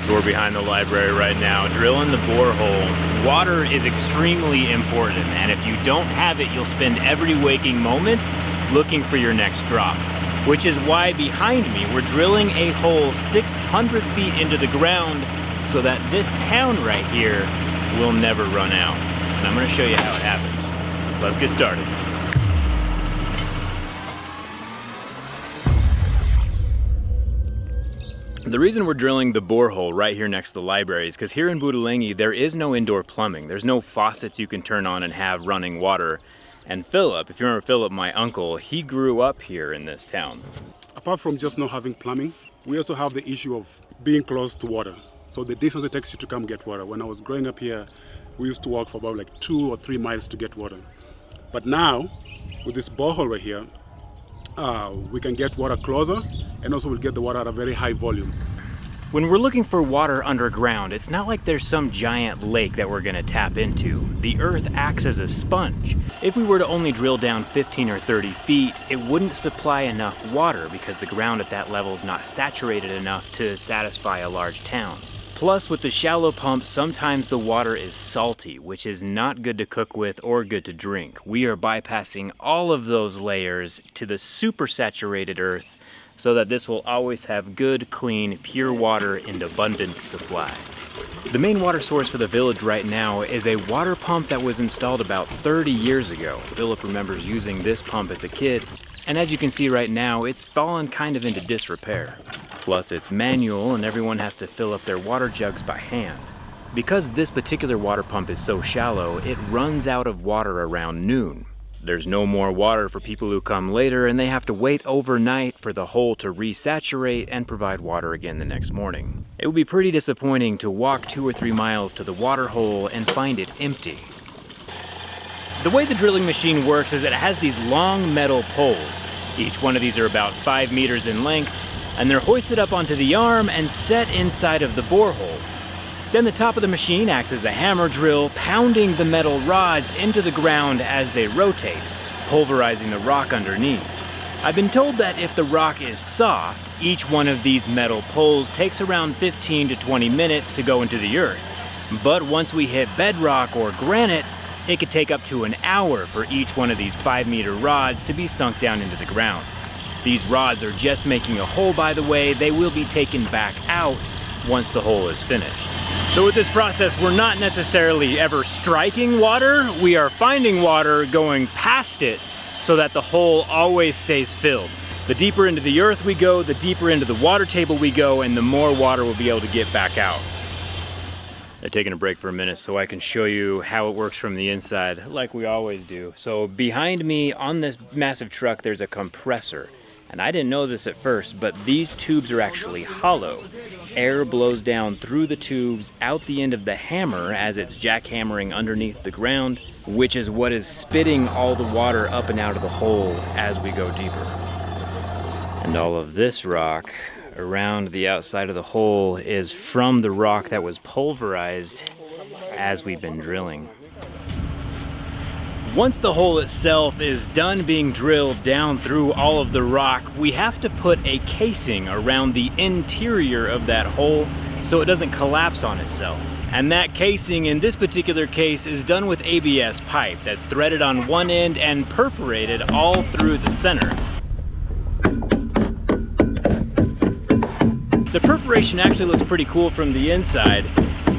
So we're behind the library right now, drilling the borehole. Water is extremely important, and if you don't have it, you'll spend every waking moment looking for your next drop. Which is why behind me, we're drilling a hole 600 feet into the ground so that this town right here will never run out. And I'm gonna show you how it happens. Let's get started. The reason we're drilling the borehole right here next to the library is because here in Budalangi, there is no indoor plumbing. There's no faucets you can turn on and have running water. And Philip, if you remember Philip, my uncle, he grew up here in this town. Apart from just not having plumbing, we also have the issue of being close to water. So the distance it takes you to come get water. When I was growing up here, we used to walk for about like 2 or 3 miles to get water. But now, with this borehole right here, we can get water closer, and also we'll get the water at a very high volume. When we're looking for water underground, it's not like there's some giant lake that we're gonna tap into. The earth acts as a sponge. If we were to only drill down 15 or 30 feet, it wouldn't supply enough water because the ground at that level is not saturated enough to satisfy a large town. Plus, with the shallow pump, sometimes the water is salty, which is not good to cook with or good to drink. We are bypassing all of those layers to the super saturated earth so that this will always have good, clean, pure water in abundant supply. The main water source for the village right now is a water pump that was installed about 30 years ago. Philip remembers using this pump as a kid, and as you can see right now, it's fallen kind of into disrepair. Plus, it's manual and everyone has to fill up their water jugs by hand. Because this particular water pump is so shallow, it runs out of water around noon. There's no more water for people who come later, and they have to wait overnight for the hole to resaturate and provide water again the next morning. It would be pretty disappointing to walk 2 or 3 miles to the water hole and find it empty. The way the drilling machine works is that it has these long metal poles. Each one of these are about 5 meters in length, and they're hoisted up onto the arm and set inside of the borehole. Then the top of the machine acts as a hammer drill, pounding the metal rods into the ground as they rotate, pulverizing the rock underneath. I've been told that if the rock is soft, each one of these metal poles takes around 15 to 20 minutes to go into the earth. But once we hit bedrock or granite, it could take up to an hour for each one of these 5-meter rods to be sunk down into the ground. These rods are just making a hole, by the way. They will be taken back out once the hole is finished. So with this process, we're not necessarily ever striking water. We are finding water going past it so that the hole always stays filled. The deeper into the earth we go, the deeper into the water table we go, and the more water we'll be able to get back out. I'm taking a break for a minute so I can show you how it works from the inside, like we always do. So behind me on this massive truck, there's a compressor. And I didn't know this at first, but these tubes are actually hollow. Air blows down through the tubes out the end of the hammer as it's jackhammering underneath the ground, which is what is spitting all the water up and out of the hole as we go deeper. And all of this rock around the outside of the hole is from the rock that was pulverized as we've been drilling. Once the hole itself is done being drilled down through all of the rock, we have to put a casing around the interior of that hole so it doesn't collapse on itself. And that casing in this particular case is done with ABS pipe that's threaded on one end and perforated all through the center. The perforation actually looks pretty cool from the inside.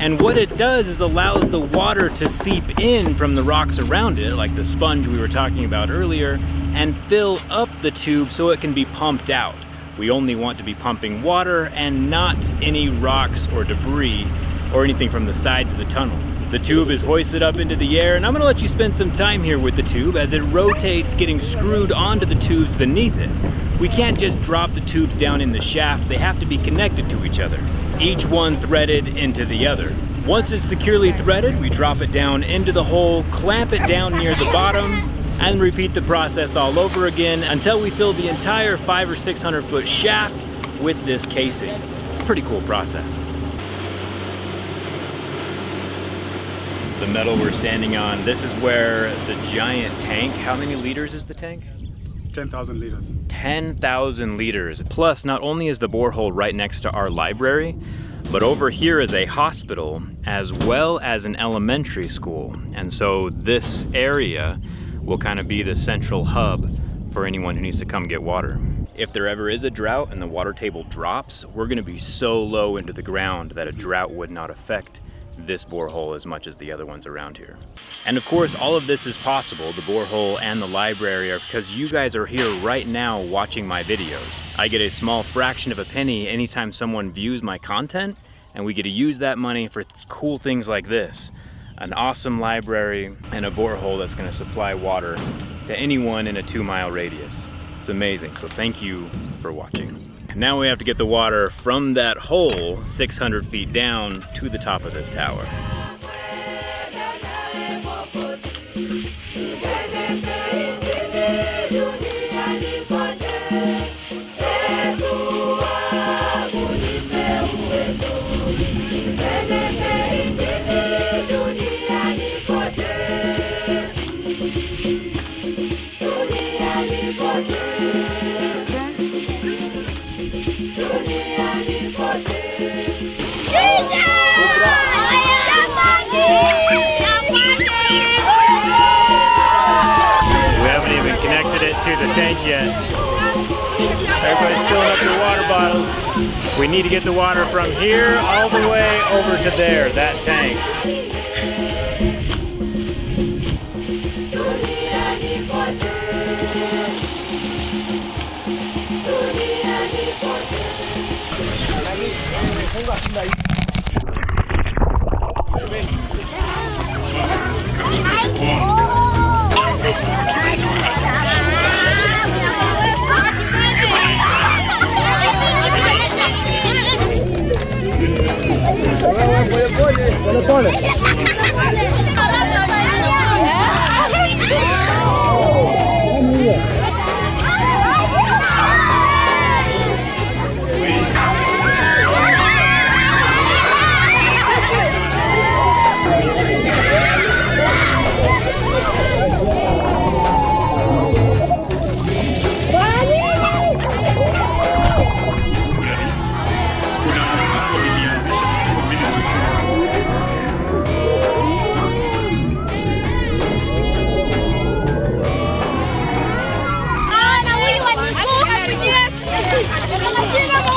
And what it does is allows the water to seep in from the rocks around it, like the sponge we were talking about earlier, and fill up the tube so it can be pumped out. We only want to be pumping water and not any rocks or debris or anything from the sides of the tunnel. The tube is hoisted up into the air, and I'm gonna let you spend some time here with the tube as it rotates, getting screwed onto the tubes beneath it. We can't just drop the tubes down in the shaft, they have to be connected to each other, each one threaded into the other. Once it's securely threaded, we drop it down into the hole, clamp it down near the bottom, and repeat the process all over again until we fill the entire 500 or 600 foot shaft with this casing. It's a pretty cool process. The metal we're standing on, this is where the giant tank, how many liters is the tank? 10,000 liters. 10,000 liters. Plus, not only is the borehole right next to our library, But over here is a hospital as well as an elementary school. And so this area will kind of be the central hub for anyone who needs to come get water. If there ever is a drought and the water table drops, we're gonna be so low into the ground that a drought would not affect this borehole as much as the other ones around here. And of course, all of this is possible, the borehole and the library, are because you guys are here right now watching my videos. I get a small fraction of a penny anytime someone views my content, and we get to use that money for cool things like this. An awesome library and a borehole that's gonna supply water to anyone in a 2-mile radius. It's amazing, so thank you for watching. Now we have to get the water from that hole 600 feet down to the top of this tower. To the tank yet. Everybody's filling up their water bottles. We need to get the water from here all the way over to there, that tank.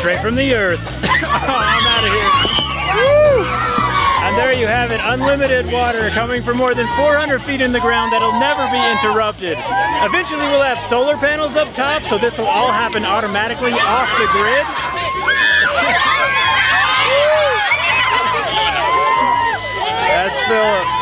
Straight from the earth. Oh, I'm out of here. Woo! And there you have it, unlimited water coming from more than 400 feet in the ground that'll never be interrupted. Eventually we'll have solar panels up top, so this will all happen automatically off the grid. That's Philip.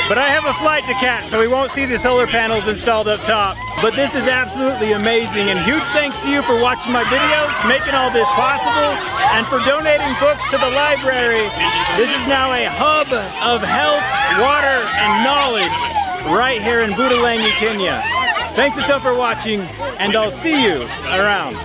But I have a flight to catch, so we won't see the solar panels installed up top. But this is absolutely amazing, and huge thanks to you for watching my videos, making all this possible, and for donating books to the library. This is now a hub of health, water, and knowledge right here in Budalangi, Kenya. Thanks a ton for watching, and I'll see you around.